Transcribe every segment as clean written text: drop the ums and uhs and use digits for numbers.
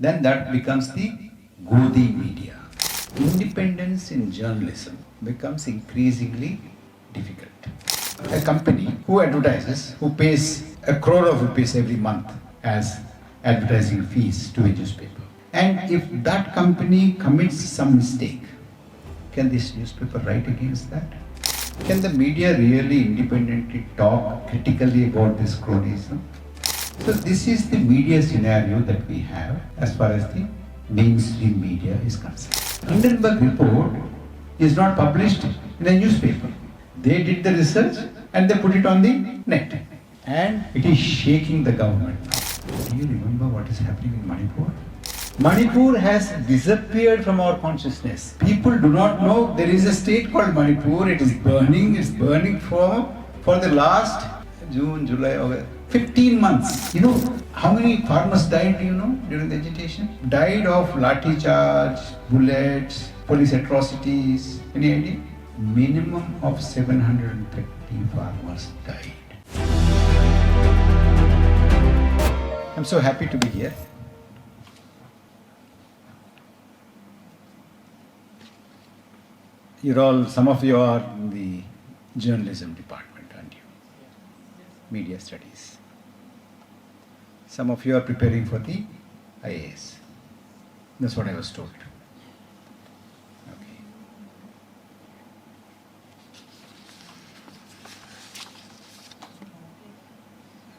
then that becomes the Godi media. Independence in journalism becomes increasingly difficult. A company who advertises, who pays 1 crore of rupees every month as advertising fees to a newspaper. And if that company commits some mistake, can this newspaper write against that? Can the media really independently talk critically about this cronyism? So this is the media scenario that we have as far as the mainstream media is concerned. Hindenburg report is not published in a newspaper. They did the research and they put it on the net. And it is shaking the government now. Do you remember what is happening in Manipur? Manipur has disappeared from our consciousness. People do not know there is a state called Manipur. It is burning. It's burning for the last June, July, August, 15 months. You know how many farmers died, during the agitation? Died of lathi charge, bullets, police atrocities. Any idea? Minimum of 730 farmers died. I'm so happy to be here. Some of you are in the journalism department, aren't you? Media studies. Some of you are preparing for the IAS. That's what I was told. Okay.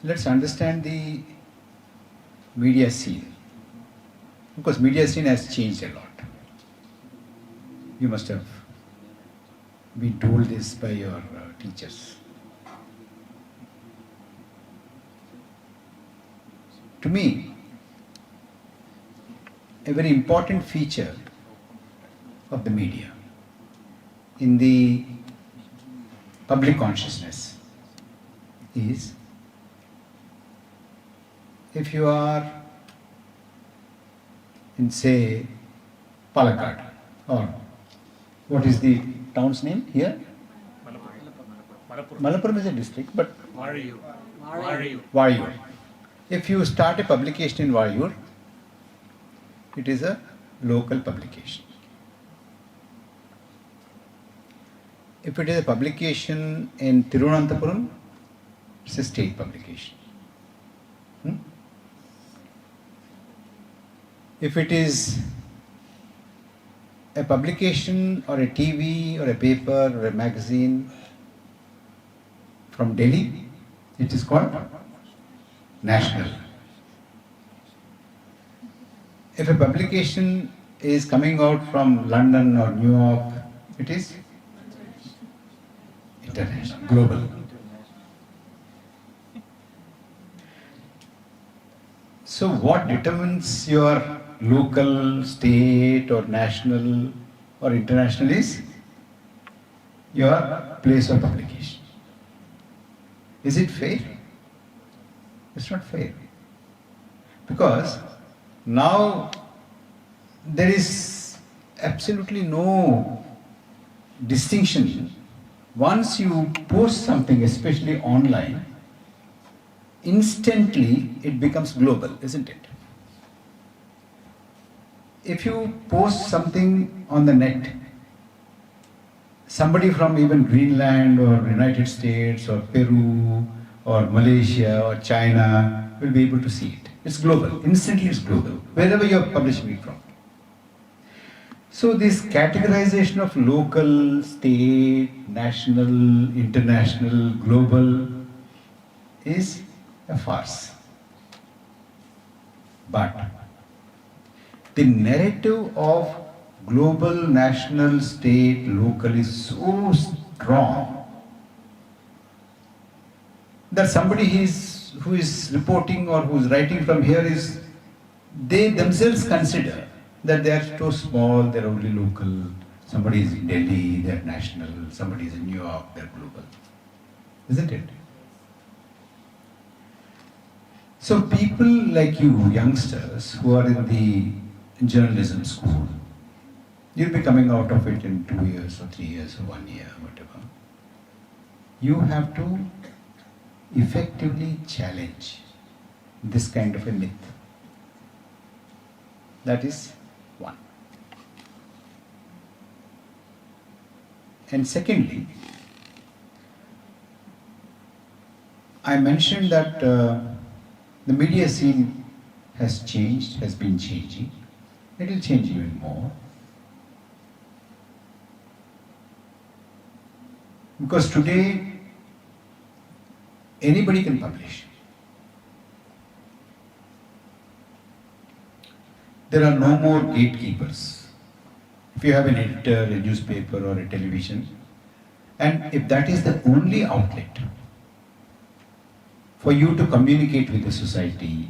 Let's understand the media scene. Because media scene has changed a lot. You must have been told this by your teachers. To me, a very important feature of the media in the public consciousness is if you are in, say, Palakkad, or what is the town's name here? Malappuram is a district, but Varayur. If you start a publication in Varayur, it is a local publication. If it is a publication in Tirunanthapuram, it's a state publication. If it is a publication or a TV or a paper or a magazine from Delhi, it is called national. If a publication is coming out from London or New York, it is international, global. So what determines your local, state or national or international is your place of publication. Is it fair? It's not fair. Because now there is absolutely no distinction. Once you post something, especially online, instantly it becomes global, isn't it? If you post something on the net, somebody from even Greenland or United States or Peru or Malaysia or China will be able to see it. It's global. Instantly it's global, wherever you're publishing it from. So this categorization of local, state, national, international, global is a farce. But the narrative of global, national, state, local is so strong that somebody who is reporting or who is writing from here they themselves consider that they are too small, they are only local. Somebody is in Delhi, they are national. Somebody is in New York, they are global. Isn't it? So people like you, youngsters, who are in the journalism school, you'll be coming out of it in 2 years or 3 years or 1 year, whatever. You have to effectively challenge this kind of a myth. That is one. And secondly, I mentioned that the media scene has changed, has been changing. It will change even more. Because today, anybody can publish. There are no more gatekeepers. If you have an editor, a newspaper or a television, and if that is the only outlet for you to communicate with the society,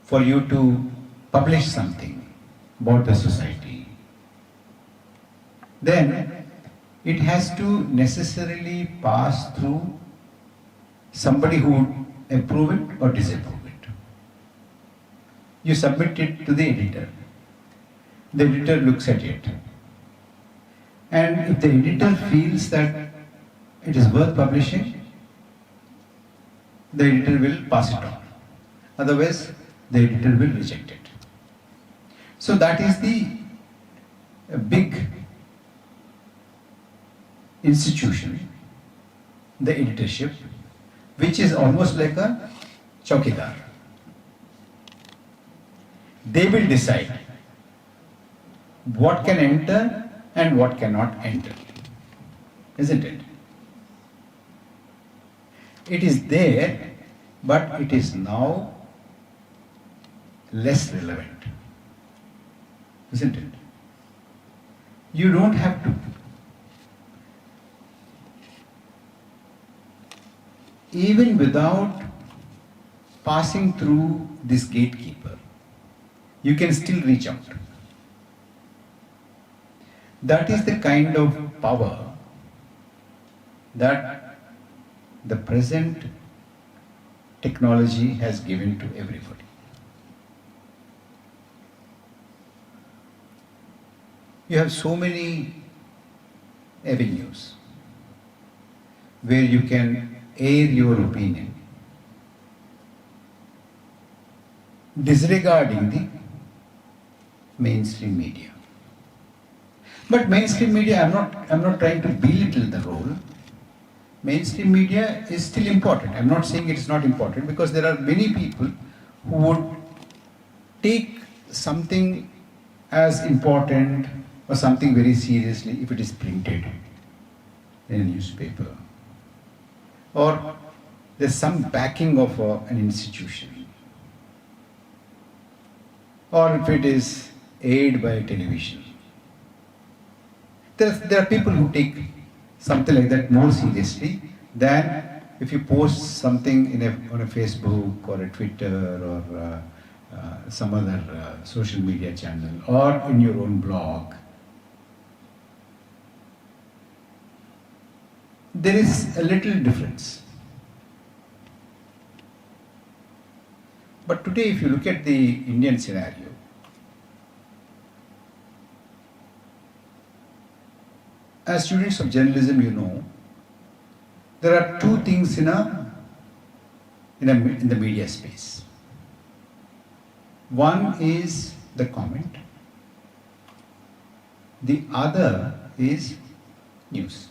for you to publish something about the society, then it has to necessarily pass through somebody who would approve it or disapprove it. You submit it to the editor. The editor looks at it. And if the editor feels that it is worth publishing, the editor will pass it on. Otherwise, the editor will reject it. So that is the big institution, the editorship, which is almost like a chowkidar. They will decide what can enter and what cannot enter. Isn't it? It is there, but it is now less relevant. Isn't it? You don't have to. Even without passing through this gatekeeper, you can still reach out. That is the kind of power that the present technology has given to everybody. You have so many avenues where you can air your opinion, disregarding the mainstream media. But mainstream media, I'm not trying to belittle the role. Mainstream media is still important. I'm not saying it is not important, because there are many people who would take something as important or something very seriously if it is printed in a newspaper, or there's some backing of an institution, or if it is aired by television. There are people who take something like that more seriously than if you post something on a Facebook or a Twitter or some other social media channel, or in your own blog. There is a little difference. But today, if you look at the Indian scenario, as students of journalism, you know, there are two things in the media space. One is the comment. The other is news.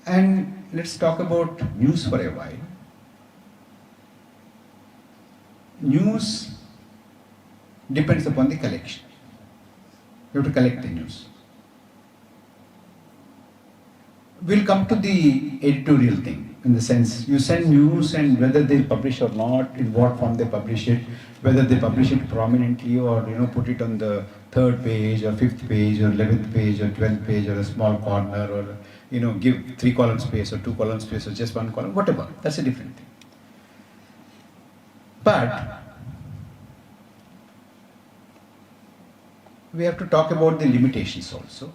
And let's talk about news for a while. News depends upon the collection. You have to collect the news. We'll come to the editorial thing, in the sense you send news, and whether they publish or not, in what form they publish it, whether they publish it prominently or put it on the 3rd page or 5th page or 11th page or 12th page, or a small corner, or give 3 column space or 2 column space or just 1 column, whatever. That's a different thing. But we have to talk about the limitations also.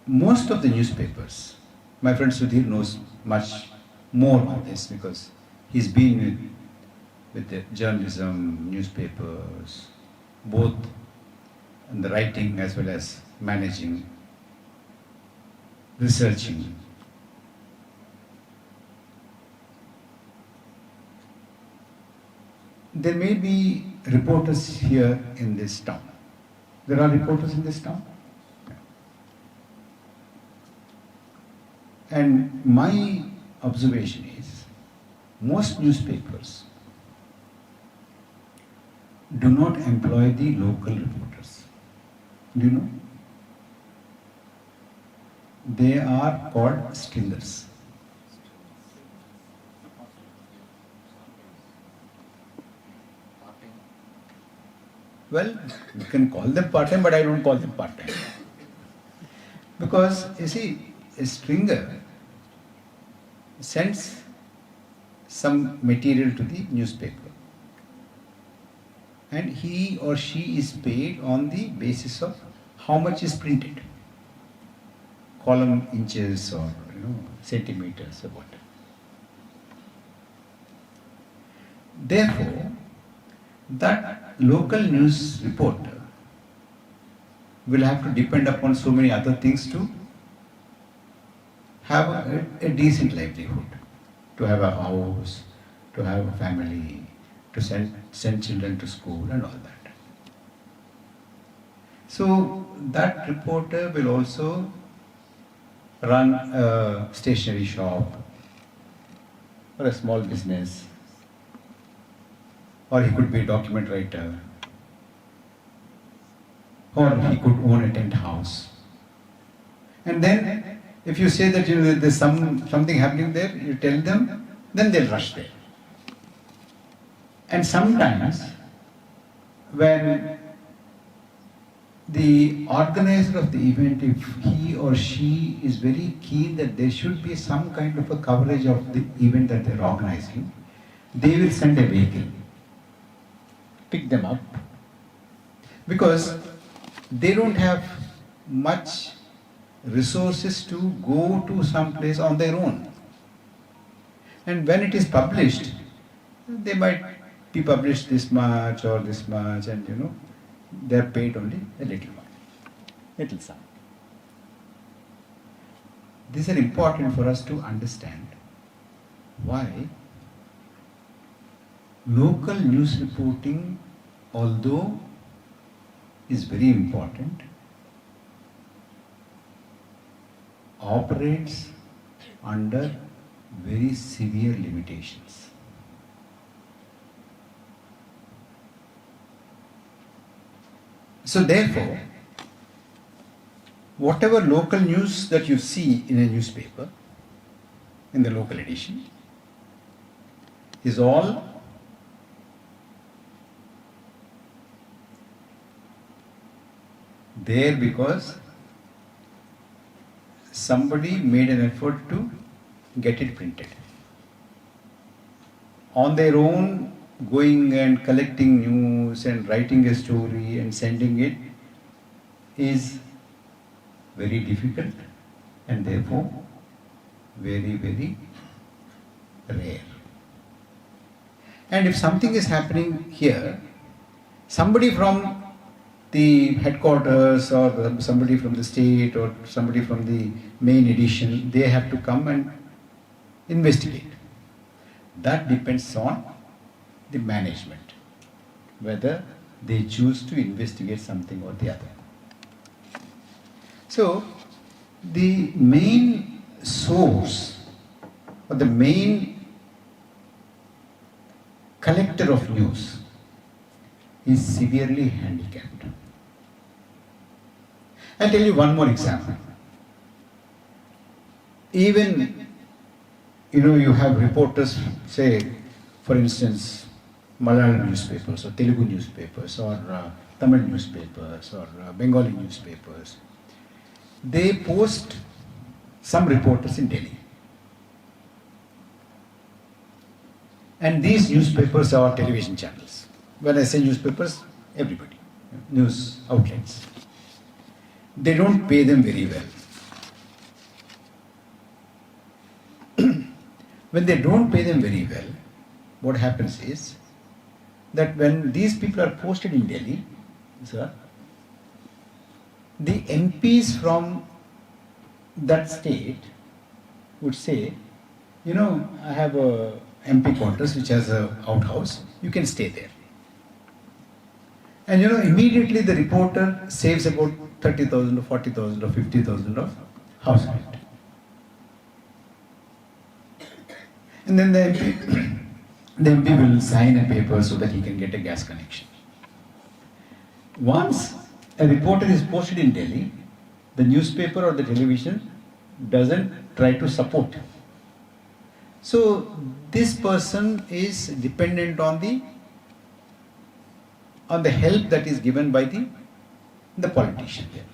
Most of the newspapers, my friend Sudhir knows much more on this, because he's been with the journalism, newspapers, both in the writing as well as managing, researching. there may be reporters here in this town. There are reporters in this town. And my observation is, most newspapers do not employ the local reporters. Do you know? They are called stringers. Well, you can call them part-time, but I don't call them part-time. Because, you see, a stringer sends some material to the newspaper, and he or she is paid on the basis of how much is printed, column inches or centimeters or whatever. Therefore, that local news reporter will have to depend upon so many other things to have a decent livelihood, to have a house, to have a family, to send children to school and all that. So that reporter will also run a stationery shop or a small business, or he could be a document writer, or he could own a tent house. And then if you say that there's something happening there, you tell them, then they'll rush there. And sometimes when the organizer of the event, if he or she is very keen that there should be some kind of a coverage of the event that they're organizing, they will send a vehicle, pick them up, because they don't have much resources to go to some place on their own. And when it is published, they might be published this much or this much, and they are paid only a little sum. These are important for us to understand why local news reporting, although is very important, operates under very severe limitations. So therefore, whatever local news that you see in a newspaper, in the local edition, is all there because somebody made an effort to get it printed. On their own, going and collecting news and writing a story and sending it is very difficult and therefore very, very rare. And if something is happening here, somebody from the headquarters or somebody from the state or somebody from the main edition, they have to come and investigate. That depends on the management, whether they choose to investigate something or the other. So, the main source or the main collector of news is severely handicapped. I'll tell you one more example. Even, you have reporters, say, for instance, Malayalam newspapers or Telugu newspapers or Tamil newspapers or Bengali newspapers. They post some reporters in Delhi. And these newspapers are television channels. When I say newspapers, everybody, news outlets. They don't pay them very well. When they don't pay them very well, what happens is that when these people are posted in Delhi, sir, the MPs from that state would say, I have a MP quarters which has a outhouse, you can stay there. And immediately the reporter saves about 30,000 or 40,000 or 50,000 of house rent. And then the MP, the MP will sign a paper so that he can get a gas connection. Once a reporter is posted in Delhi, the newspaper or the television doesn't try to support him. So this person is dependent on the help that is given by the politician there.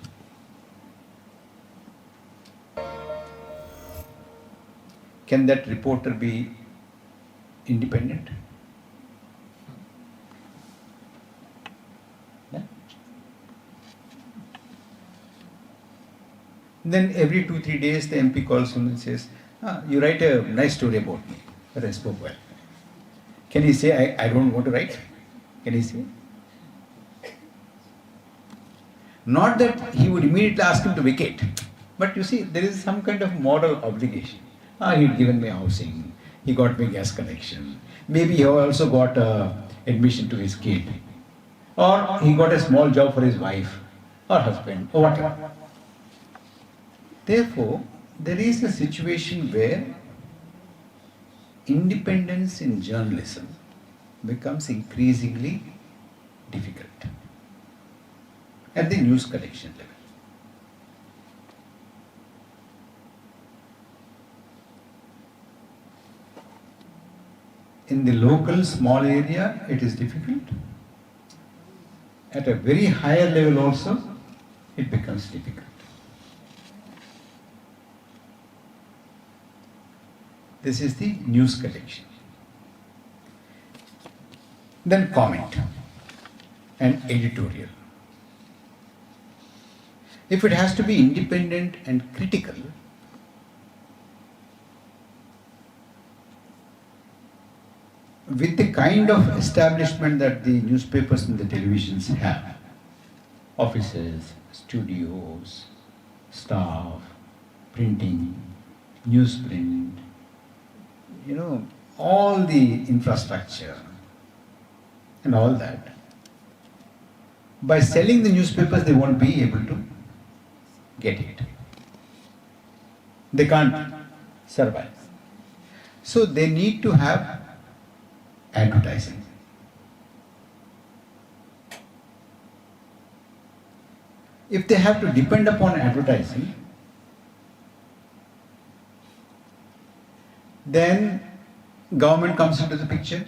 Can that reporter be independent? Yeah. Then every 2-3 days the MP calls him and says, you write a nice story about me, but I spoke well. Can he say, I don't want to write? Can he say? Not that he would immediately ask him to vacate, but you see, there is some kind of moral obligation. He'd given me housing, he got me gas connection, maybe he also got admission to his kid, or he got a small job for his wife or husband, or whatever. Therefore, there is a situation where independence in journalism becomes increasingly difficult at the news collection level. In the local small area, it is difficult. At a very higher level also, it becomes difficult. This is the news collection. Then comment and editorial. If it has to be independent and critical, with the kind of establishment that the newspapers and the televisions have, offices, studios, staff, printing, newsprint, all the infrastructure and all that, by selling the newspapers they won't be able to get it. They can't survive. So they need to have advertising. If they have to depend upon advertising, then government comes into the picture,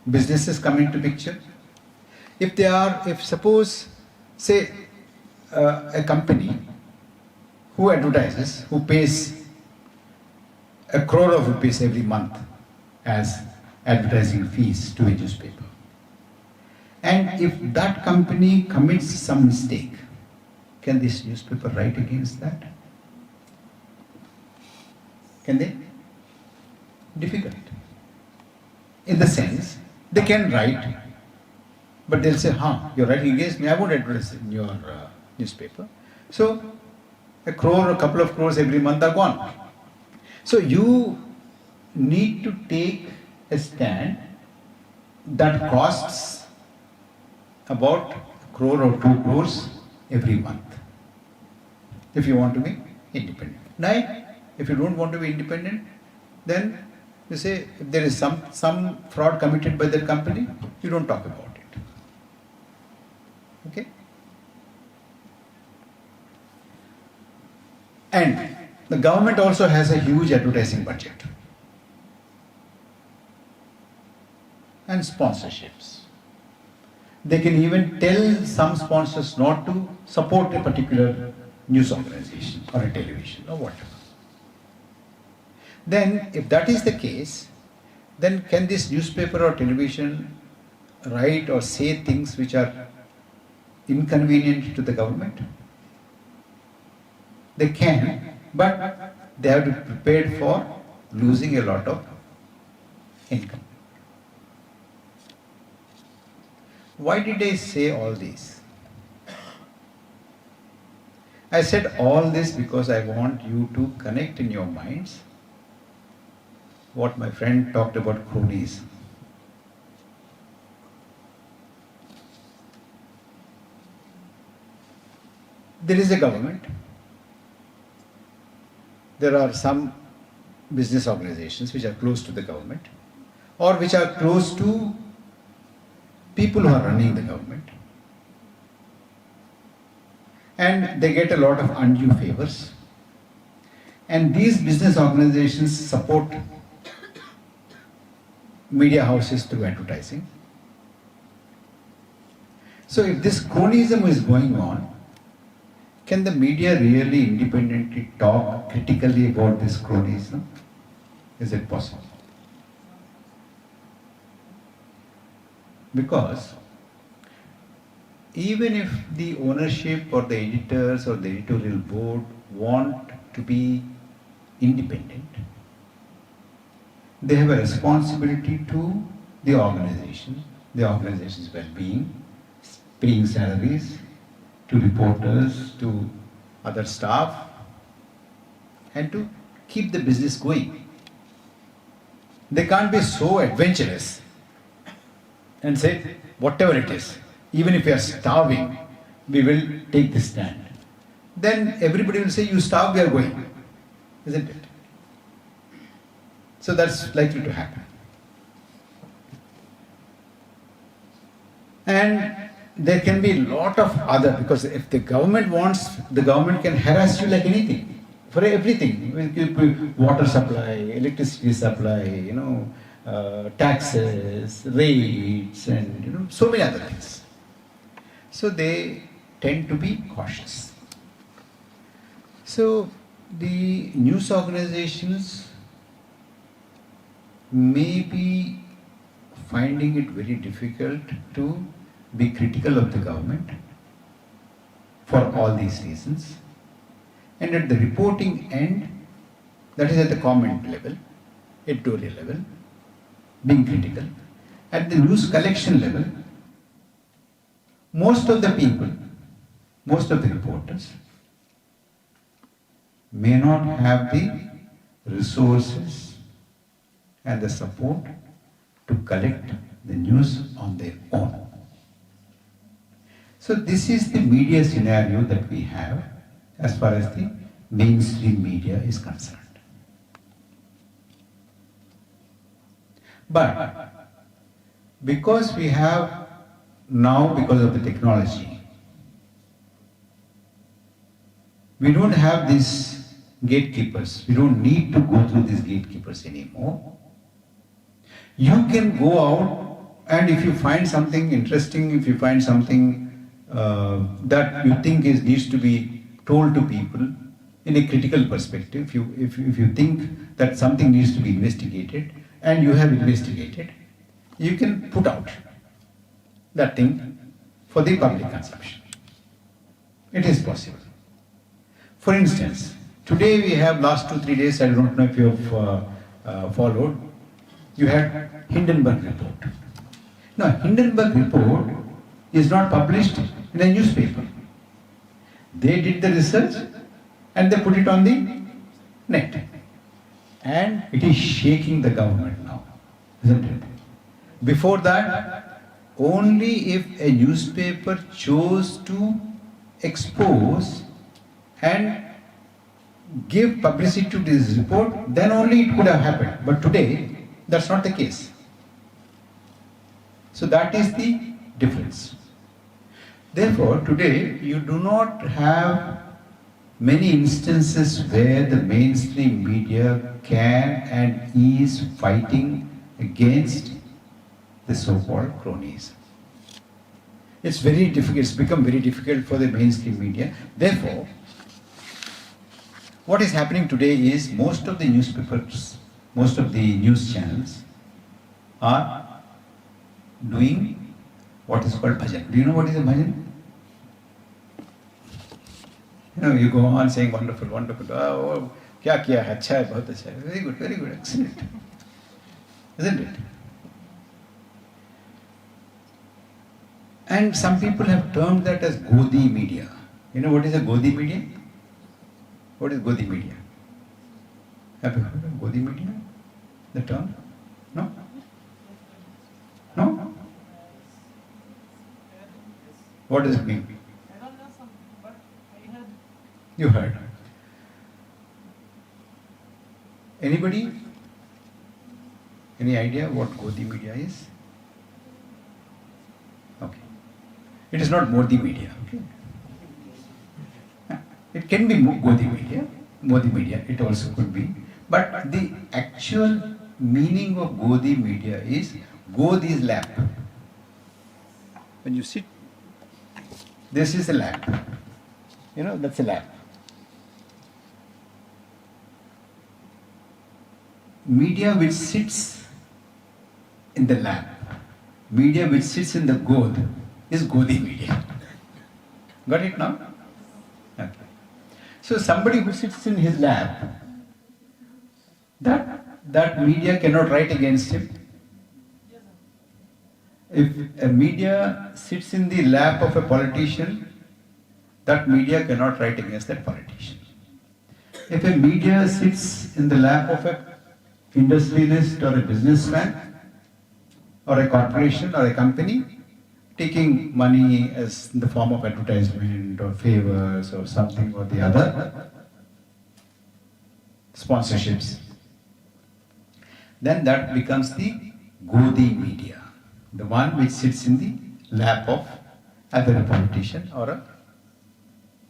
businesses come into picture. If suppose, say, a company who advertises, who pays 1 crore of rupees every month as advertising fees to a newspaper, and if that company commits some mistake, can this newspaper write against that? Can they? Difficult. In the sense, they can write, but they'll say, you're writing against me, I won't advertise in your newspaper. So, 1 crore or a couple of crores every month are gone. So you need to take a stand that costs about 1 crore or 2 crores every month if you want to be independent. Now, if you don't want to be independent, then you say if there is some fraud committed by that company, you don't talk about it. Okay? And the government also has a huge advertising budget and sponsorships. They can even tell some sponsors not to support a particular news organization or a television or whatever. Then, if that is the case, then can this newspaper or television write or say things which are inconvenient to the government? They can, but they have to be prepared for losing a lot of income. Why did I say all this? I said all this because I want you to connect in your minds what my friend talked about cronyism. There is a government. There are some business organizations which are close to the government or which are close to people who are running the government. And they get a lot of undue favors. And these business organizations support media houses through advertising. So if this cronyism is going on, can the media really independently talk critically about this cronyism? Is it possible? Because even if the ownership or the editors or the editorial board want to be independent, they have a responsibility to the organization's well-being, paying salaries to reporters, to other staff, and to keep the business going. They can't be so adventurous and say, whatever it is, even if we are starving, we will take this stand. Then everybody will say, you starve, we are going. Isn't it? So that's likely to happen. And there can be a lot of other, because if the government wants, the government can harass you like anything, for everything. Water supply, electricity supply, taxes, rates, and so many other things. So they tend to be cautious. So the news organizations may be finding it very difficult to be critical of the government for all these reasons. And at the reporting end, that is at the comment level, editorial level, being critical. At the news collection level, most of the people, most of the reporters may not have the resources and the support to collect the news on their own. So this is the media scenario that we have as far as the mainstream media is concerned. But because we have now, because of the technology, we don't have these gatekeepers. We don't need to go through these gatekeepers anymore. You can go out, and if you find something interesting, if you find something that you think needs to be told to people in a critical perspective, if you think that something needs to be investigated, and you have investigated, you can put out that thing for the public consumption. It is possible. For instance, today we have, last 2-3 days, I don't know if you have followed, you had Hindenburg report. Now, Hindenburg report is not published in a newspaper. They did the research and they put it on the net. And it is shaking the government now, isn't it? Before that, only if a newspaper chose to expose and give publicity to this report, then only it could have happened. But today, that's not the case. So that is the difference. Therefore, today you do not have many instances where the mainstream media can and is fighting against the so-called cronyism. It's very difficult, it's become very difficult for the mainstream media. Therefore, what is happening today is most of the newspapers, most of the news channels are doing what is called bhajan. Do you know what is a bhajan? You go on saying wonderful, wonderful. Oh, kya kiya hai, अच्छा है, बहुत अच्छा है. Very good, excellent. Isn't it? And some people have termed that as Godi media. You know what is a Godi media? What is Godi media? Have you heard of Godi media? The term? No? No? What does it mean? I don't know some, but I heard. You heard. Anybody? Any idea what Godi media is? Okay. It is not Modi media. Okay. It can be Godi media, Modi media, it also could be. But the actual meaning of Godi media is Godi is lap. When you sit, this is a lap. You know, that's a lap. Media which sits in the lap, media which sits in the God is Godi media. Got it now? Okay. So somebody who sits in his lap, that media cannot write against him. If a media sits in the lap of a politician, that media cannot write against that politician. If a media sits in the lap of a industrialist or a businessman or a corporation or a company, taking money as in the form of advertisement or favors or something or the other, sponsorships, then that becomes the Godi media, the one which sits in the lap of either a politician or a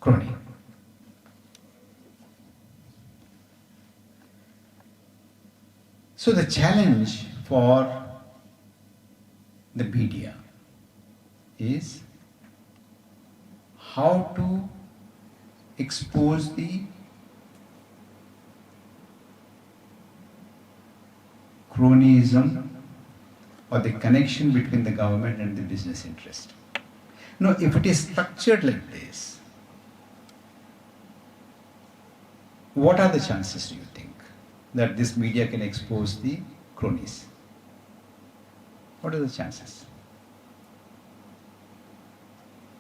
crony. So the challenge for the media is how to expose the cronyism or the connection between the government and the business interest. Now, if it is structured like this, what are the chances, do you think, that this media can expose the cronies? What are the chances?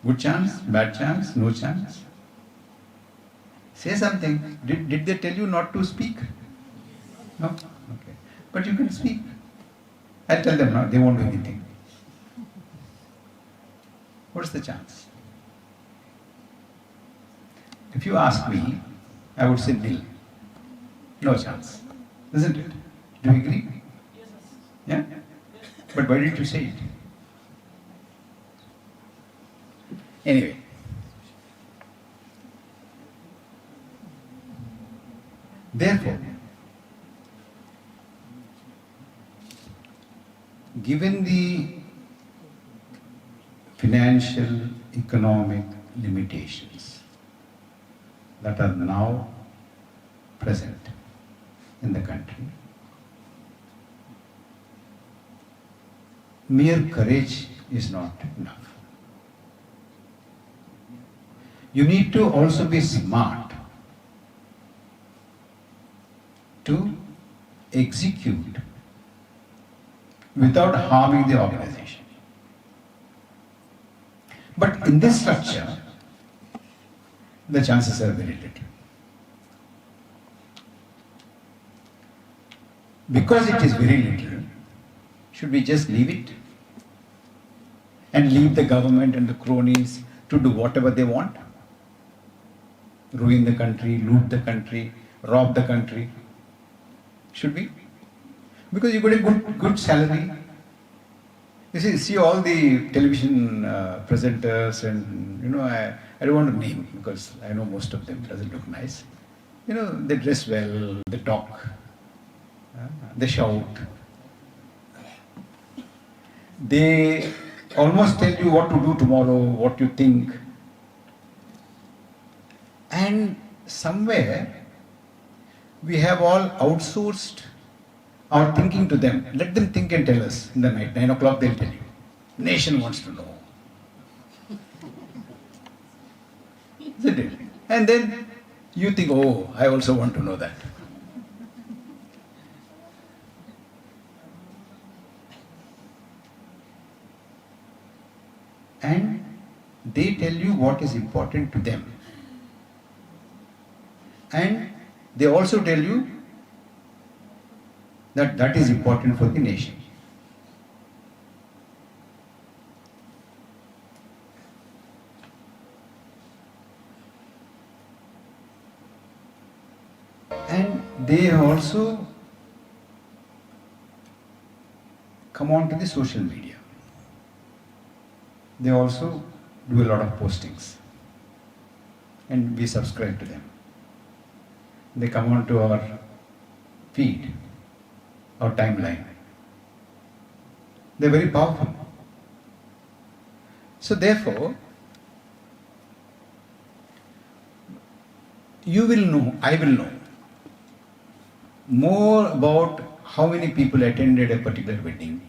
Good chance? Bad chance? No chance? Say something. Did they tell you not to speak? No? Okay. But you can speak. I'll tell them now, they won't do anything. What's the chance? If you ask me, I would say nil. No chance. Isn't it? Do you agree? Yes, sir. Yeah? But why did you say it? Anyway. Therefore, given the financial, economic limitations that are now present in the country, mere courage is not enough. You need to also be smart to execute without harming the organization. But in this structure, the chances are very little. Because it is very little, should we just leave it and leave the government and the cronies to do whatever they want? Ruin the country, loot the country, rob the country. Should we? Because you got a good salary. You see all the television presenters, and I don't want to name because I know most of them doesn't look nice. They dress well, they talk, they shout. They almost tell you what to do tomorrow, what you think. And somewhere we have all outsourced our thinking to them. Let them think and tell us in the night. 9 o'clock they'll tell you. Nation wants to know. Isn't it? And then you think, oh, I also want to know that. And they tell you what is important to them. And they also tell you That is important for the nation. And they also come on to the social media. They also do a lot of postings. And we subscribe to them. They come on to our feed, our timeline. They're very powerful. So therefore, you will know, I will know more about how many people attended a particular wedding,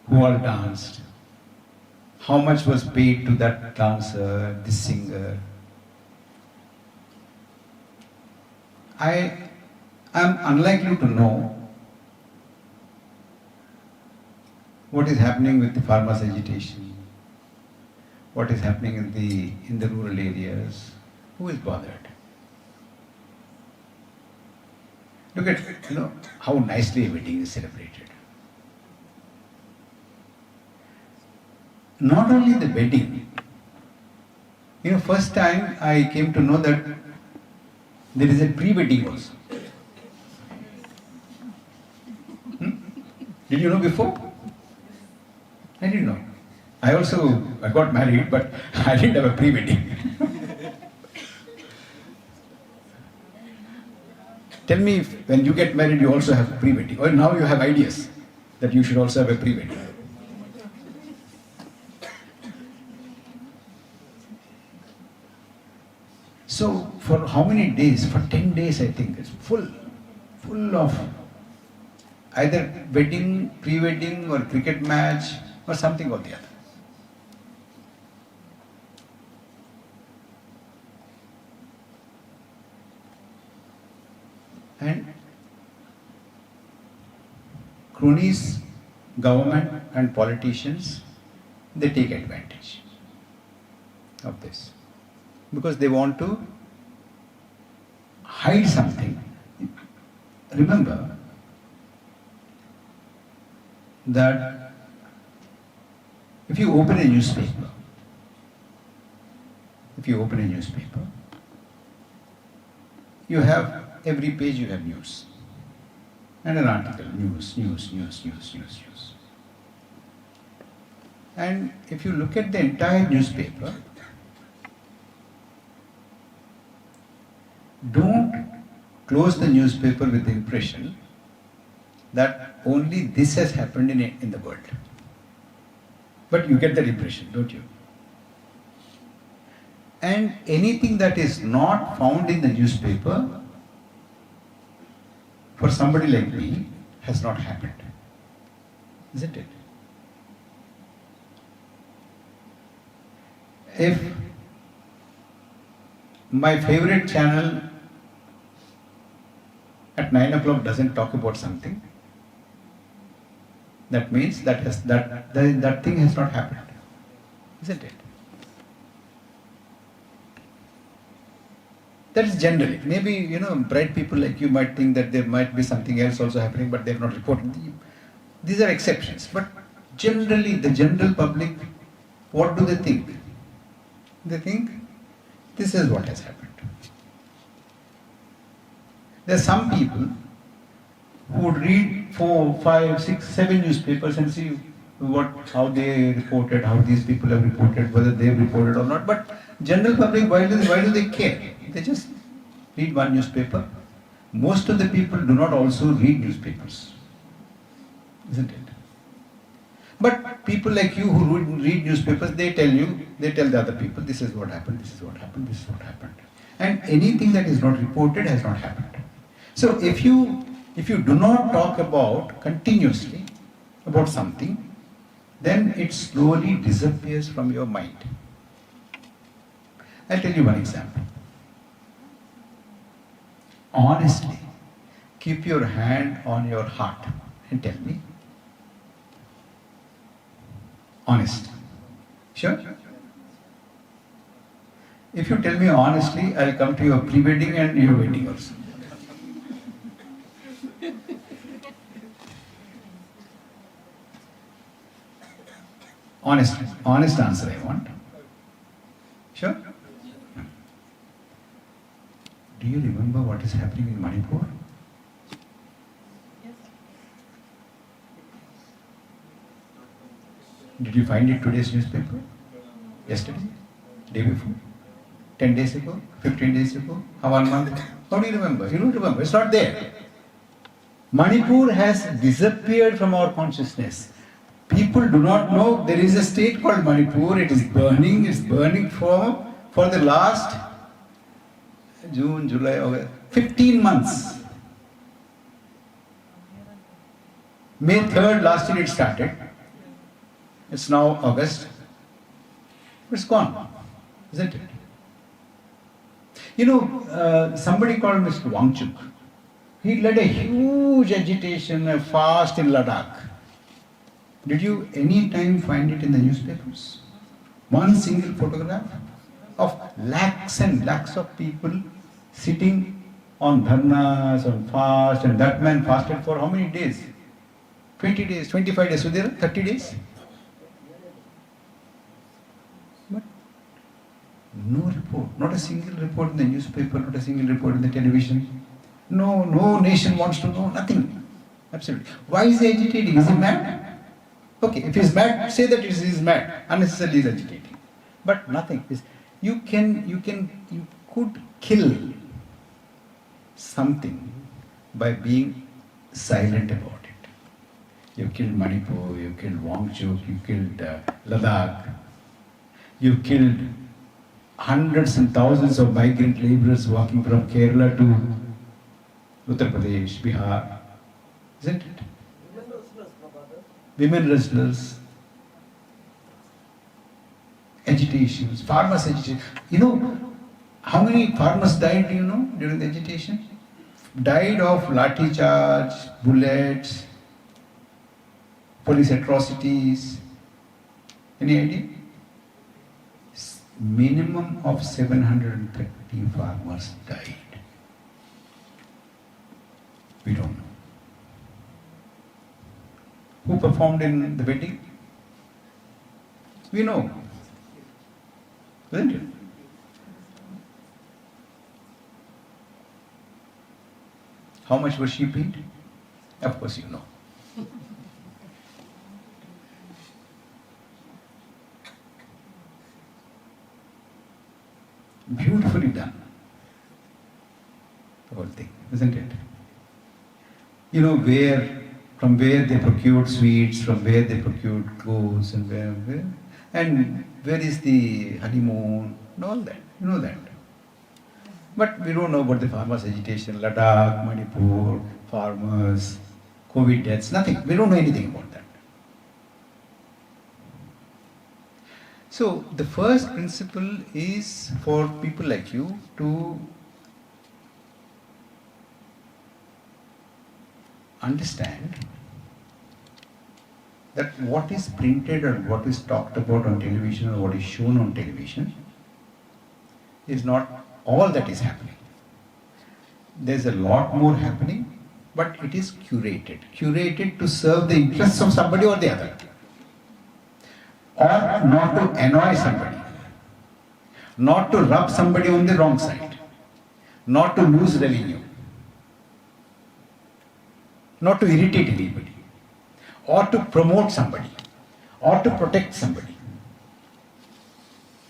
who all danced, how much was paid to that dancer, this singer. I am unlikely to know what is happening with the farmers' agitation, what is happening in the rural areas. Who is bothered? Look at how nicely a wedding is celebrated. Not only the wedding. First time I came to know that there is a pre-wedding also. Did you know before? I didn't know. I got married, but I didn't have a pre-wedding. Tell me if when you get married you also have a pre-wedding, or now you have ideas that you should also have a pre-wedding. So for how many days? For 10 days I think it's full of either wedding, pre-wedding or cricket match or something or the other. And cronies, government and politicians, they take advantage of this because they want to hide something. Remember that if you open a newspaper, you have every page you have news and an article, news. And if you look at the entire newspaper, don't close the newspaper with the impression that only this has happened in the world. But you get that impression, don't you? And anything that is not found in the newspaper, for somebody like me, has not happened. Isn't it? If my favorite channel at 9 o'clock doesn't talk about something, that means that thing has not happened. Isn't it? That is generally. Maybe, bright people like you might think that there might be something else also happening, but they have not reported. These are exceptions. But generally, the general public, what do they think? They think, this is what has happened. There are some people who would read 4, 5, 6, 7 newspapers and see how they reported, how these people have reported, whether they have reported or not. But general public, why do they care? They just read one newspaper. Most of the people do not also read newspapers, isn't it? But people like you who read newspapers, they tell the other people, this is what happened, this is what happened, this is what happened. And anything that is not reported has not happened. So if you do not talk about continuously about something, then it slowly disappears from your mind. I'll tell you one example. Honestly, keep your hand on your heart and tell me. Honest. Sure? If you tell me honestly, I'll come to your pre-wedding and your wedding also. Honest answer I want. Sure? Do you remember what is happening in Manipur? Yes. Did you find it today's newspaper? Yesterday? Day before? 10 days ago? 15 days ago? How 1 month? How do you remember? You don't remember. It's not there. Manipur has disappeared from our consciousness. People do not know there is a state called Manipur. It is burning. It's burning for the last June, July, August, 15 months. May 3rd last year it started. It's now August. It's gone, isn't it? You know, somebody called Mr. Wangchuk. He led a huge agitation, a fast in Ladakh. Did you any time find it in the newspapers? One single photograph of lakhs and lakhs of people sitting on dharnas, on fast, and that man fasted for how many days? 20 days, 25 days, Sudhir, 30 days? But no report, not a single report in the newspaper, not a single report in the television. No nation wants to know, nothing. Absolutely. Why is he agitating? Is he mad? Okay, if he's mad, say that he is mad. Unnecessarily is agitating. But nothing. You could kill something by being silent about it. You killed Manipur, you killed Wangchuk, you killed Ladakh, you killed hundreds and thousands of migrant laborers walking from Kerala to Uttar Pradesh, Bihar, isn't it? Women wrestlers, agitations, farmers' agitation. You know how many farmers died, do you know, during the agitation? Died of lathi charge, bullets, police atrocities. Any idea? Minimum of 730 farmers died. We don't know. Who performed in the wedding? We know. Isn't it? How much was she paid? Of course you know. Beautifully done. The whole thing, isn't it? You know from where they procured sweets, from where they procured clothes, and where is the honeymoon, and all that. You know that. But we don't know about the farmers' agitation, Ladakh, Manipur, farmers, COVID deaths, nothing. We don't know anything about that. So the first principle is for people like you to understand that what is printed or what is talked about on television or what is shown on television is not all that is happening. There's a lot more happening, but it is curated to serve the interests of somebody or the other, or not to annoy somebody, not to rub somebody on the wrong side, not to lose revenue, not to irritate anybody, or to promote somebody, or to protect somebody.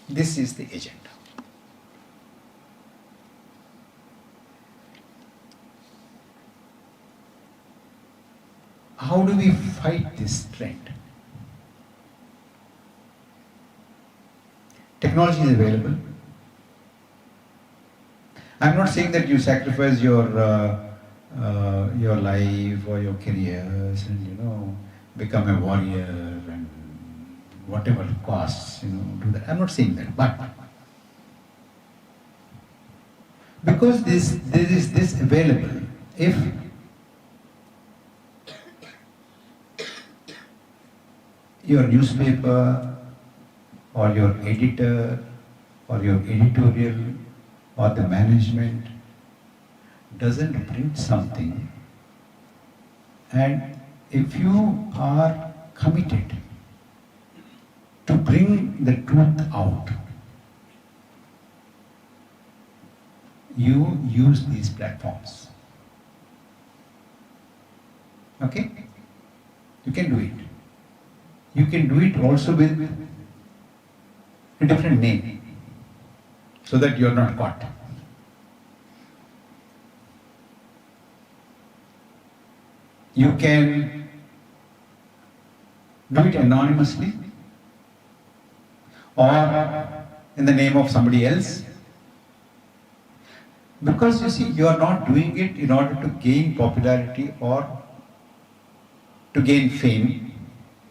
This is the agenda. How do we fight this trend? Technology is available. I'm not saying that you sacrifice your life or your careers and become a warrior and whatever costs, do that. I'm not saying that, but because there is this available, if your newspaper or your editor or your editorial or the management doesn't print something And if you are committed to bring the truth out, you use these platforms. Okay? You can do it. You can do it also with a different name, so that you are not caught. You can do it anonymously or in the name of somebody else. Because you see, you are not doing it in order to gain popularity or to gain fame.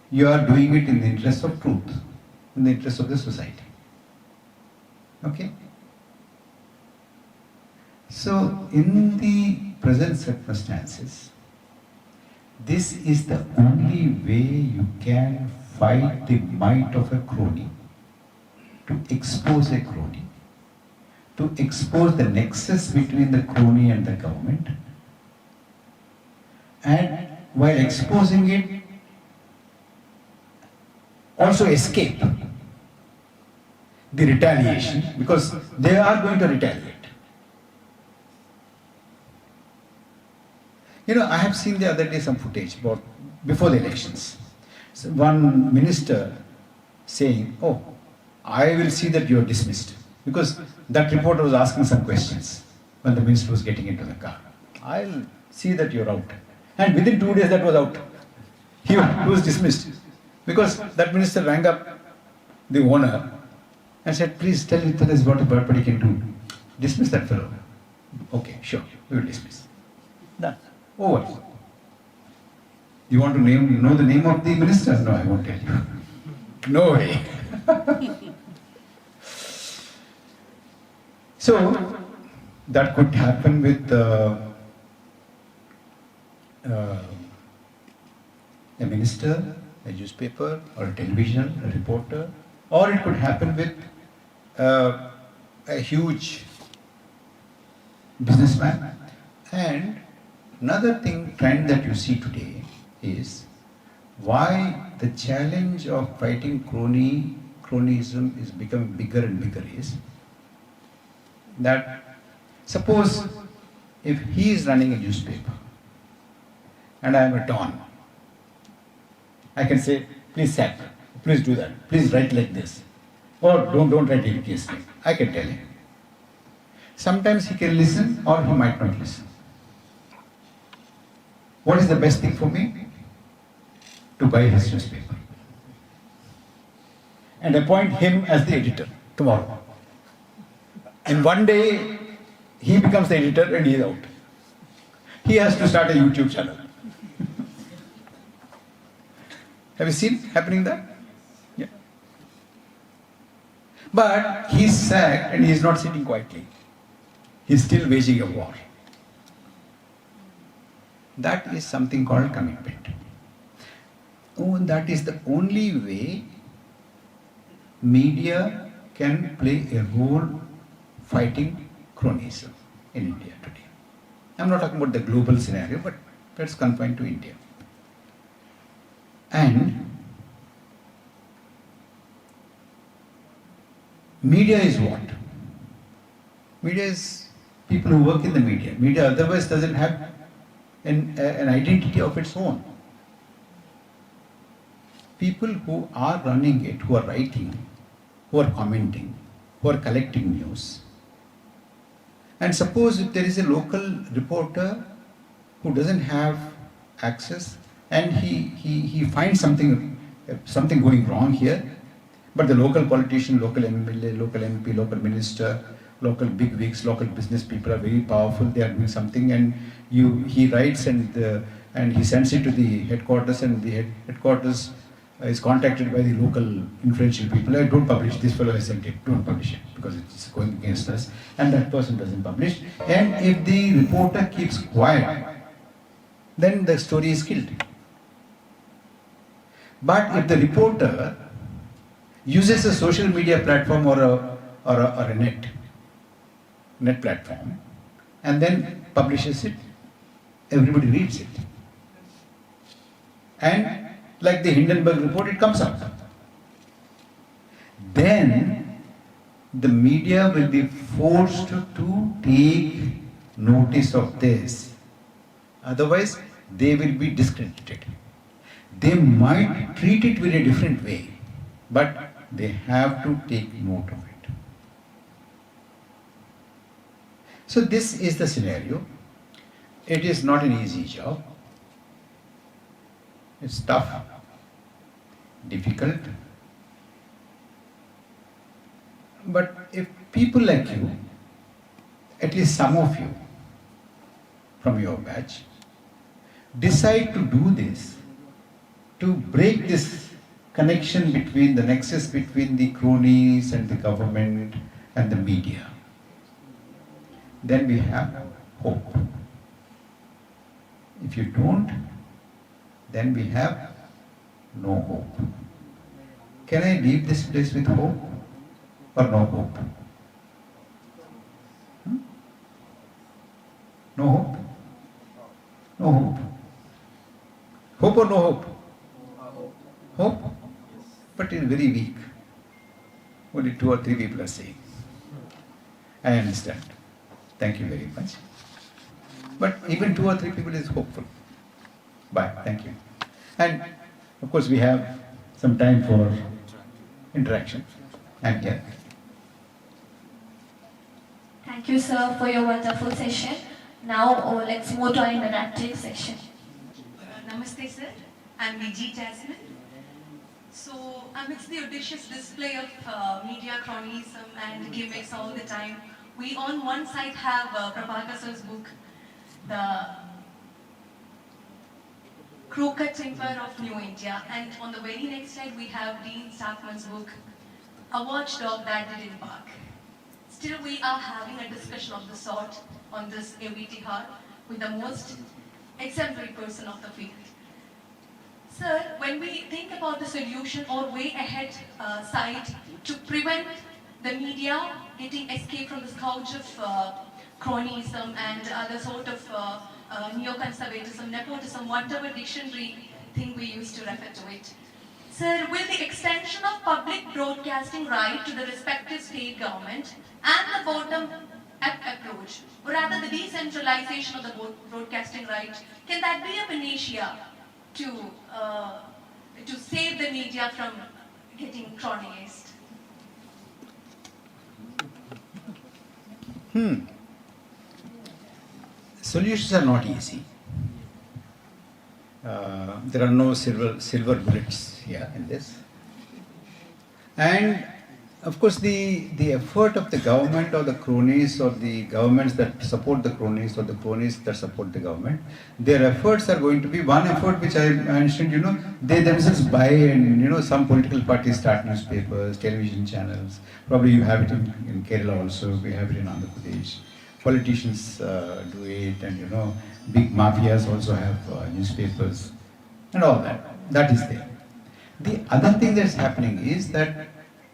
You are doing it in the interest of truth, in the interest of the society. Okay? So, in the present circumstances, this is the only way you can fight the might of a crony, to expose a crony, to expose the nexus between the crony and the government, and while exposing it, also escape the retaliation, because they are going to retaliate. You know, I have seen the other day some footage about before the elections. So one minister saying, "Oh, I will see that you are dismissed," because that reporter was asking some questions when the minister was getting into the car. "I'll see that you're out." And within 2 days that was out. He was dismissed. Because that minister rang up the owner and said, "Please tell Hitler is what a bird party can do. Dismiss that fellow." "Okay, sure, we will dismiss." Done. Over. You want to know the name of the minister? No, I won't tell you. No way. So, that could happen with a minister, a newspaper, or a television, a reporter, or it could happen with a huge businessman. And another trend that you see today is why the challenge of fighting cronyism is becoming bigger and bigger is that, suppose if he is running a newspaper and I am a don, I can say, "Please sack, please do that, please write like this, or don't write ABPS." I can tell him. Sometimes he can listen or he might not listen. What is the best thing for me? To buy his newspaper and appoint him as the editor tomorrow. In one day, he becomes the editor and he is out. He has to start a YouTube channel. Have you seen happening that? Yeah. But he's sacked and he is not sitting quietly. He is still waging a war. That is something called commitment. Oh, that is the only way media can play a role fighting cronyism in India today. I'm not talking about the global scenario, but that's confined to India. And media is what? Media is people who work in the media. Media otherwise doesn't have an identity of its own. People who are running it, who are writing, who are commenting, who are collecting news. And suppose if there is a local reporter who doesn't have access and he finds something going wrong here, but the local politician, local MLA, local MP, local minister, local bigwigs, local business people are very powerful, they are doing something, and he writes and he sends it to the headquarters, and the headquarters is contacted by the local influential people. "Don't publish, this fellow has sent it, don't publish it because it's going against us," and that person doesn't publish. And if the reporter keeps quiet, then the story is killed. But if the reporter uses a social media platform or a net platform and then publishes it, everybody reads it. and like the Hindenburg report, it comes out. Then the media will be forced to take notice of this. Otherwise, they will be discredited. They might treat it in a different way, but they have to take note of it. So this is the scenario. It is not an easy job. It's tough, difficult. But if people like you, at least some of you from your batch, decide to do this, to break this connection between the nexus between the cronies and the government and the media, then we have hope. If you don't, then we have no hope. Can I leave this place with hope or no hope? No hope? No hope. Hope or no hope? Hope? But it's very weak. Only 2 or 3 people are saying. I understand. Thank you very much. But even 2 or 3 people is hopeful. Bye. Thank you. And of course we have some time for interaction. I'm here. Thank you, sir, for your wonderful session. Now, let's move to our interactive section. Namaste, sir. I'm Vijay Jasmine. So, amidst the audacious display of media cronyism and gimmicks all the time, we on one side have Prabhakar sir's book, The Crooked Temper of New India, and on the very next side we have Dean Stackman's book, A Watchdog That Didn't Bark. Still, we are having a discussion of the sort on this AVT Hall with the most exemplary person of the field. Sir, when we think about the solution or way ahead side to prevent the media getting escape from the scourge of cronyism and other sort of neoconservatism, nepotism, whatever dictionary thing we used to refer to it. Sir, will the extension of public broadcasting right to the respective state government and the bottom-up approach, or rather the decentralization of the broadcasting right, can that be a panacea to save the media from getting cronyized? Solutions are not easy. There are no silver bullets here in this. And of course the effort of the government or the cronies or the governments that support the cronies or the cronies that support the government, their efforts are going to be one effort which I mentioned, they themselves buy and, some political parties start newspapers, television channels. Probably you have it in Kerala also, we have it in Andhra Pradesh. Politicians do it, and big mafias also have newspapers and all that. That is there. The other thing that's happening is that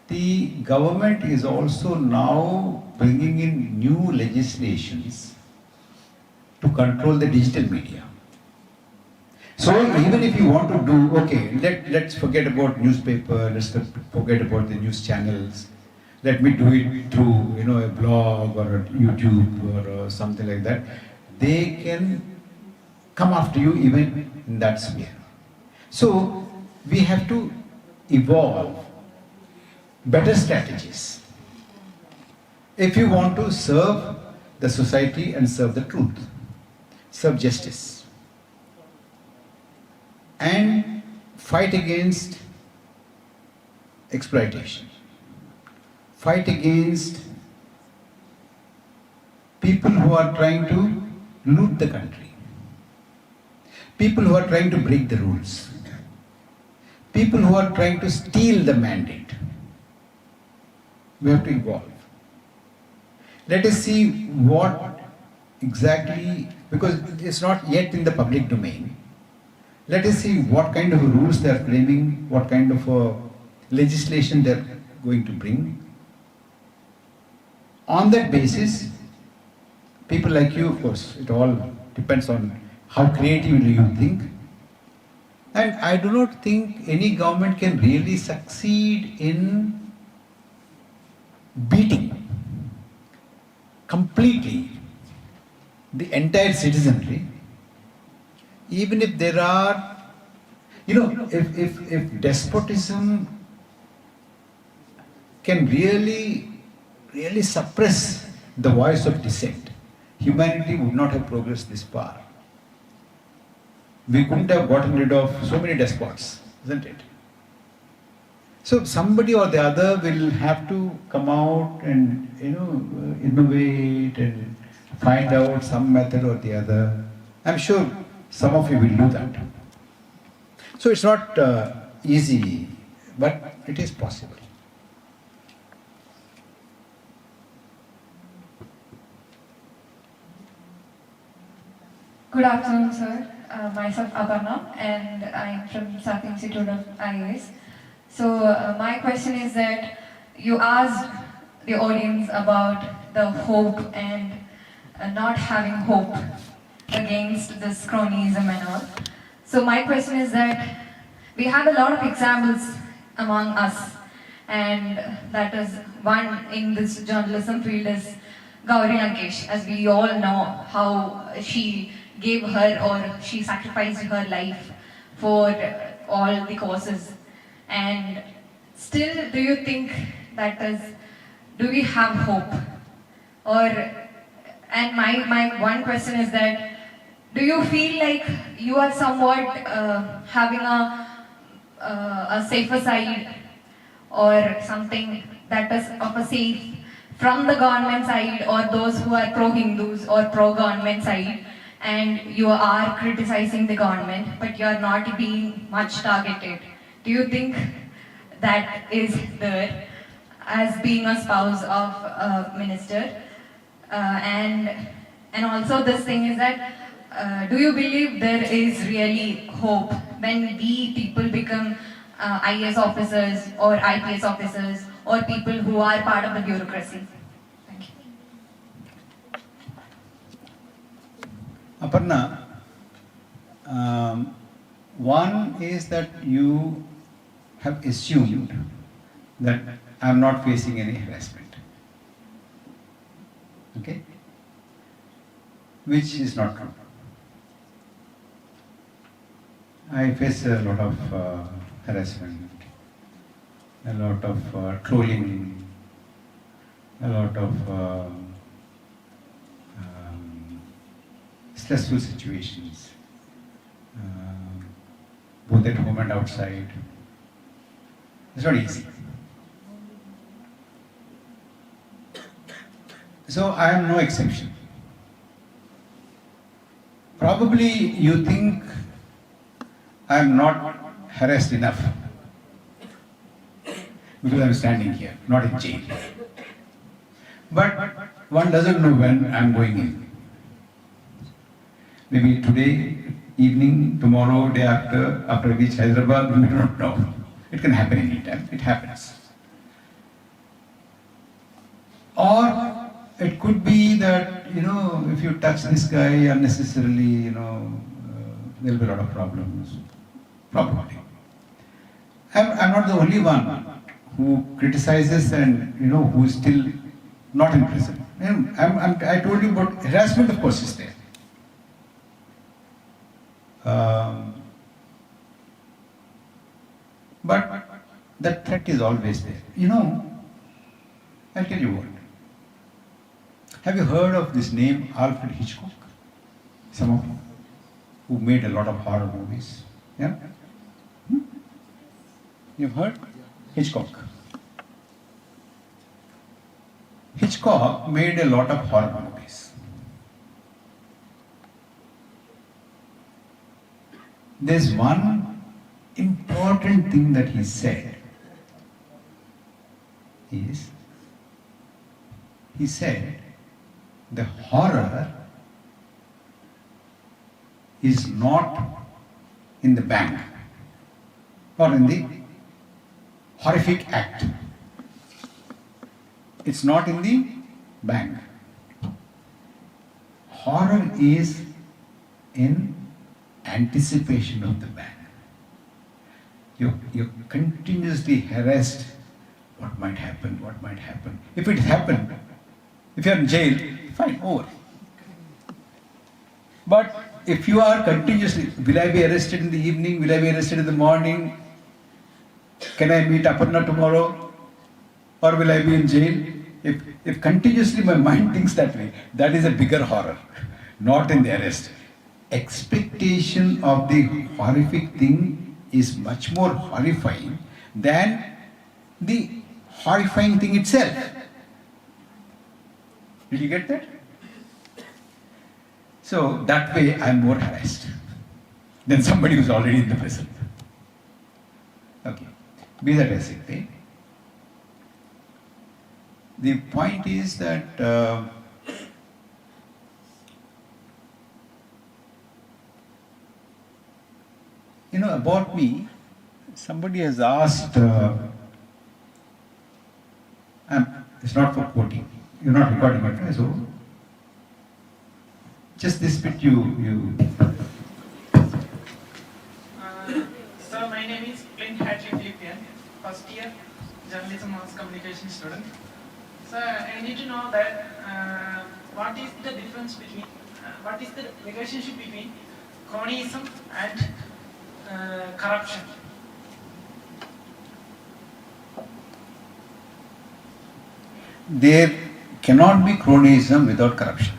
the government is also now bringing in new legislations to control the digital media. So even if you want to do, okay, let's forget about newspaper, let's forget about the news channels. Let me do it through, a blog or a YouTube or something like that. They can come after you even in that sphere. So we have to evolve better strategies if you want to serve the society and serve the truth, serve justice, and fight against exploitation. Fight against people who are trying to loot the country, people who are trying to break the rules, people who are trying to steal the mandate. We have to evolve. Let us see what exactly, because it's not yet in the public domain. Let us see what kind of rules they are claiming, what kind of legislation they are going to bring. On that basis, people like you, of course, it all depends on how creatively you think. And I do not think any government can really succeed in beating completely the entire citizenry, even if there are, if despotism can really suppress the voice of dissent, humanity would not have progressed this far. We couldn't have gotten rid of so many despots, isn't it? So somebody or the other will have to come out and innovate and find out some method or the other. I'm sure some of you will do that. So it's not easy, but it is possible. Good afternoon, sir. Myself Aparna, and I'm from South Institute of IAS. So my question is that you asked the audience about the hope and not having hope against this cronyism and all. So my question is that we have a lot of examples among us, and that is one in this journalism field is Gauri Lankesh, as we all know how she gave her or she sacrificed her life for all the causes. And still, do you think that is, do we have hope? And my one question is that, do you feel like you are somewhat having a safer side or something that is of a safe from the government side, or those who are pro-Hindus or pro-government side, and you are criticizing the government, but you are not being much targeted? Do you think that is there as being a spouse of a minister? And also this thing is that, do you believe there is really hope when we people become IAS officers or IPS officers or people who are part of the bureaucracy? Thank you. Aparna, one is that you have assumed that I am not facing any harassment. Okay? Which is not true. I face a lot of harassment, a lot of trolling, a lot of stressful situations, both at home and outside. It's not easy. So I am no exception. Probably you think I am not harassed enough because I am standing here, not in jail. But one doesn't know when I am going in. Maybe today, evening, tomorrow, day after I reach Hyderabad, we do not know. It can happen anytime. It happens. Or it could be that, if you touch this guy unnecessarily, there will be a lot of problems. Probably. I'm not the only one who criticizes and, who is still not in prison. I told you about harassment, of course, is there. But that threat is always there. I'll tell you what. Have you heard of this name, Alfred Hitchcock? Some of you who made a lot of horror movies. Yeah? You've heard? Hitchcock. Hitchcock made a lot of horror movies. There's one important thing that he said is, he said, the horror is not in the bank or in the horrific act. It's not in the bank. Horror is in anticipation of the bank. you're continuously harassed. What might happen? What might happen? If it happened, if you're in jail, fine, over. But if you are continuously, will I be arrested in the evening? Will I be arrested in the morning? Can I meet Aparna tomorrow? Or will I be in jail? If continuously my mind thinks that way, that is a bigger horror, not in the arrest. Expectation of the horrific thing is much more horrifying than the horrifying thing itself. Did you get that? So that way I am more harassed than somebody who's already in the prison. Okay. Be that as it may. The point is that about me, somebody has asked, it's not for quoting, you're not recording it, right? So just this bit you. Sir, my name is Clint Hadley Philippian, first year journalism mass communication student. Sir, I need to know that what is the difference between, what is the relationship between cronyism and corruption? There cannot be cronyism without corruption.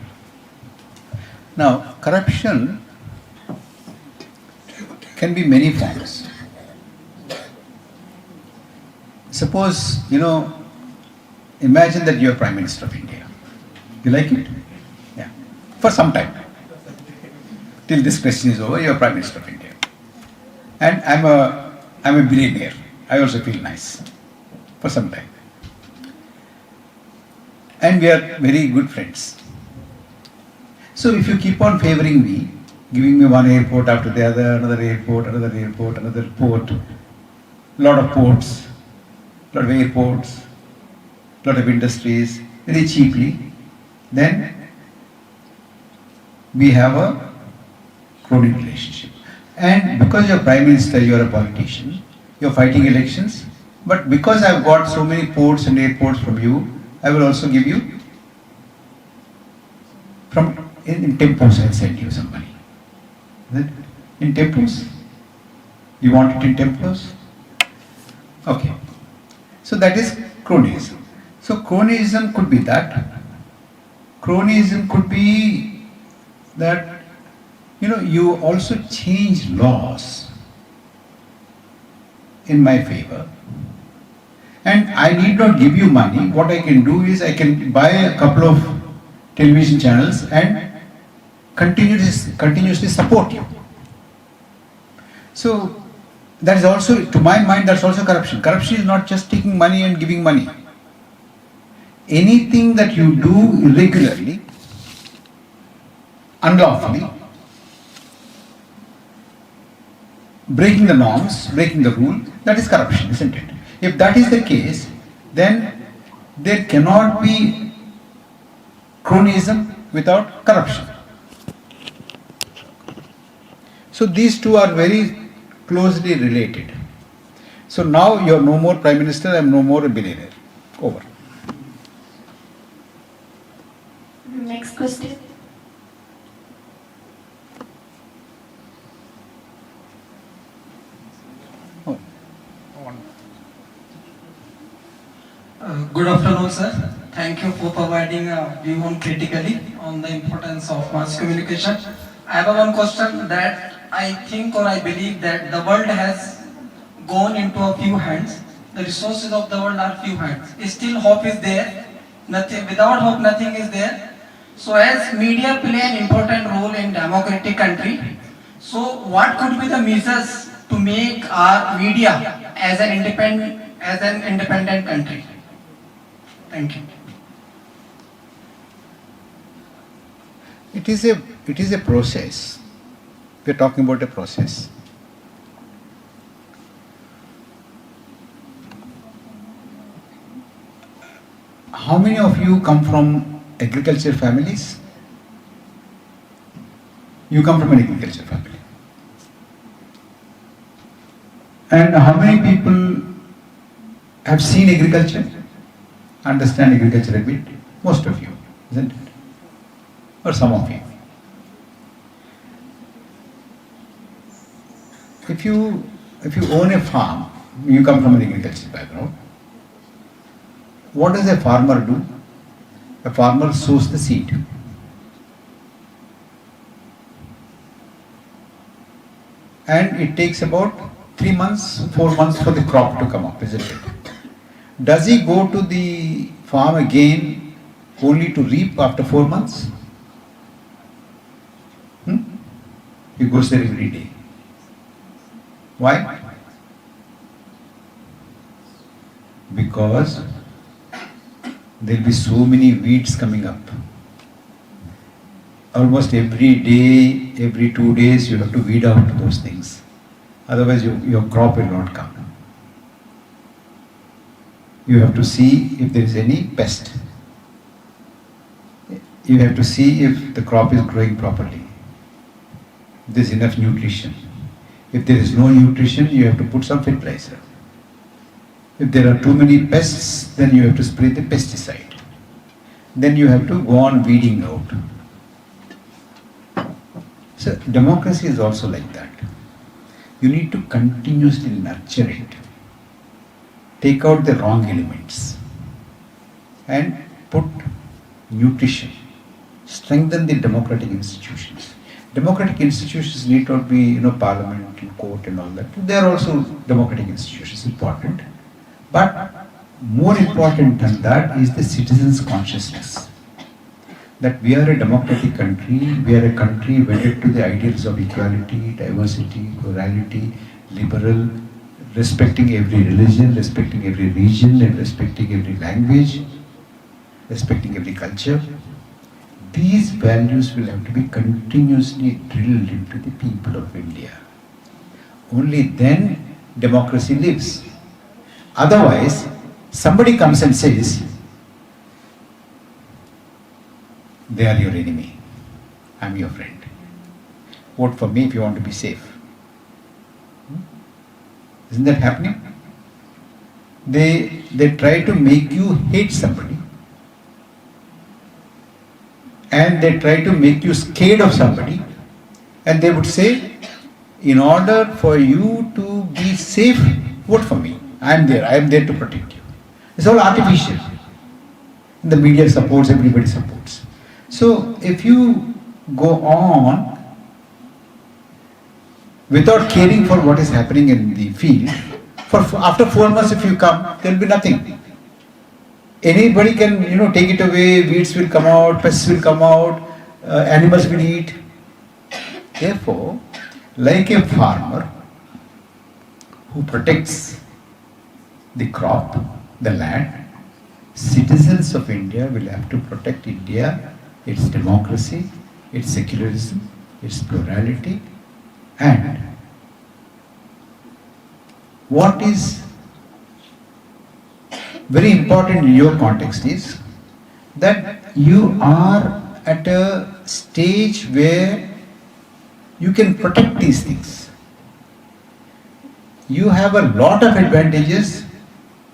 Now, corruption can be many forms. Suppose, imagine that you are Prime Minister of India. You like it? Yeah. For some time. Till this question is over, you are Prime Minister of India. And I'm a billionaire. I also feel nice. For some time. And we are very good friends. So if you keep on favoring me, giving me one airport after the other, another airport, another port, lot of ports, lot of airports, lot of industries, very cheaply, then we have a crony relationship. And because you're Prime Minister, you're a politician, you're fighting elections, but because I've got so many ports and airports from you, I will also give you in tempos. I'll send you some money. Is it? In tempos? You want it in tempos? Okay. So that is cronyism. So cronyism could be that. Cronyism could be that, you also change laws in my favor. And I need not give you money. What I can do is I can buy a couple of television channels and continuously support you. So that is also, to my mind, that's also corruption. Corruption is not just taking money and giving money. Anything that you do irregularly, unlawfully, breaking the norms, breaking the rule, that is corruption, isn't it? If that is the case, then there cannot be cronyism without corruption. So these two are very closely related. So now you are no more Prime Minister, I am no more a billionaire. Over. Next question. Oh. Good afternoon, sir. Thank you for providing a view on critically on the importance of mass communication. I have one question that I think or I believe that the world has gone into a few hands. The resources of the world are few hands. Still hope is there. Nothing, without hope nothing is there. So as media play an important role in democratic country, so what could be the measures to make our media as an independent country? Thank you. It is a process. We are talking about a process. How many of you come from agriculture families? You come from an agriculture family. And how many people have seen agriculture? Understand agriculture a bit? Most of you, isn't it? Or some of you. If you own a farm, you come from an agriculture background, what does a farmer do? A farmer sows the seed. And it takes about 3 months, 4 months for the crop to come up, isn't it? Does he go to the farm again only to reap after 4 months? He goes there every day. Why? Because there will be so many weeds coming up. Almost every day, every 2 days, you have to weed out those things. Otherwise, your crop will not come. You have to see if there is any pest. You have to see if the crop is growing properly. There is enough nutrition. If there is no nutrition, you have to put some fertilizer. If there are too many pests, then you have to spray the pesticide. Then you have to go on weeding out. So democracy is also like that. You need to continuously nurture it. Take out the wrong elements and put nutrition. Strengthen the democratic institutions. Democratic institutions need not be, parliament and court and all that. They are also democratic institutions, important. But more important than that is the citizens' consciousness. That we are a democratic country, we are a country wedded to the ideals of equality, diversity, plurality, liberal, respecting every religion, respecting every region, and respecting every language, respecting every culture. These values will have to be continuously drilled into the people of India. Only then democracy lives. Otherwise, somebody comes and says, they are your enemy, I am your friend. Vote for me if you want to be safe. Isn't that happening? They try to make you hate somebody, and they try to make you scared of somebody, and they would say, in order for you to be safe, vote for me. I am there to protect you. It's all artificial. The media supports, everybody supports. So if you go on without caring for what is happening in the field, after 4 months if you come, there will be nothing. Anybody can, take it away, weeds will come out, pests will come out, animals will eat. Therefore, like a farmer who protects the crop, the land, citizens of India will have to protect India, its democracy, its secularism, its plurality, and what is very important in your context is that you are at a stage where you can protect these things. You have a lot of advantages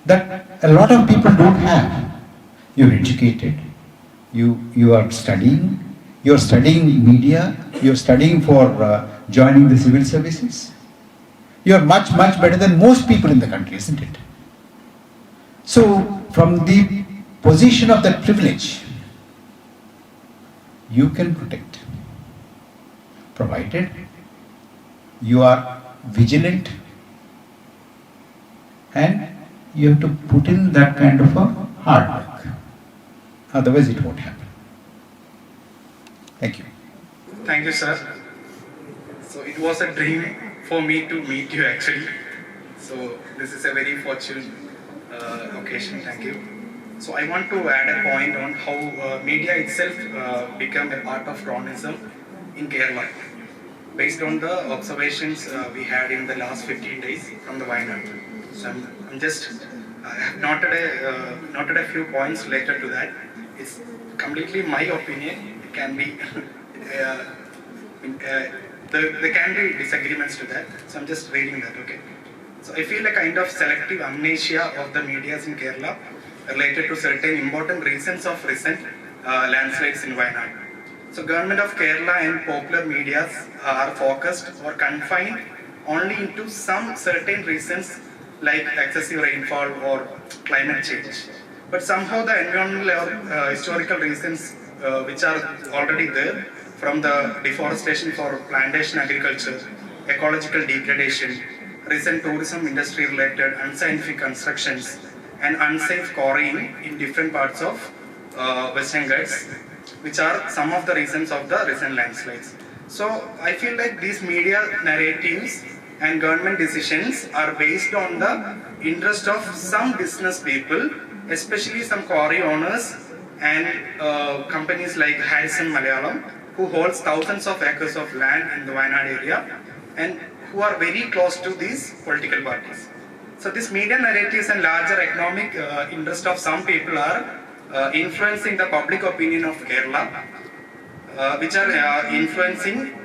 that a lot of people don't have. You're educated, you are studying media, you're studying for joining the civil services. You're much better than most people in the country, isn't it? So, from the position of that privilege, you can protect, provided you are vigilant and you have to put in that kind of a hard work. Otherwise, it won't happen. Thank you. Thank you, sir. So it was a dream for me to meet you actually. So this is a very fortunate occasion. Thank you. So I want to add a point on how media itself become a part of Cronyism in Kerala, based on the observations we had in the last 15 days from the Wayanad. So I have noted a few points related to that. It's completely my opinion. It can be there can be disagreements to that. So I'm just reading that. Okay. So I feel a kind of selective amnesia of the medias in Kerala related to certain important reasons of recent landslides in Wayanad. So government of Kerala and popular medias are focused or confined only into some certain reasons like excessive rainfall or climate change. But somehow the environmental or historical reasons which are already there, from the deforestation for plantation agriculture, ecological degradation, recent tourism industry related unscientific constructions, and unsafe quarrying in different parts of Western Ghats, which are some of the reasons of the recent landslides. So I feel like these media narratives and government decisions are based on the interest of some business people, especially some quarry owners and companies like Harrison Malayalam, who holds thousands of acres of land in the Wayanad area and who are very close to these political parties. So these media narratives and larger economic interest of some people are influencing the public opinion of Kerala, which are influencing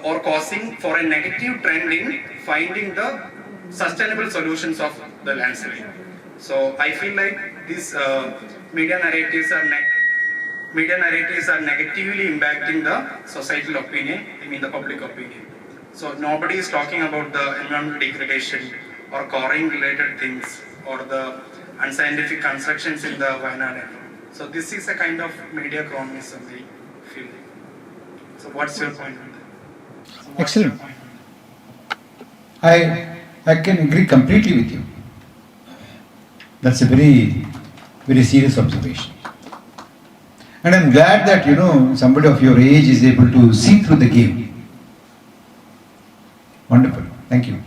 or causing for a negative trend in finding the sustainable solutions of the landslide. So I feel like these media narratives are negatively impacting the societal opinion, the public opinion. So nobody is talking about the environmental degradation or quarrying related things or the unscientific constructions in the Wayanad. So this is a kind of media cronyism, I feel. So what's your point on that? Excellent. I can agree completely with you. That's a very, very serious observation. And I'm glad that, somebody of your age is able to see through the game. Wonderful. Thank you.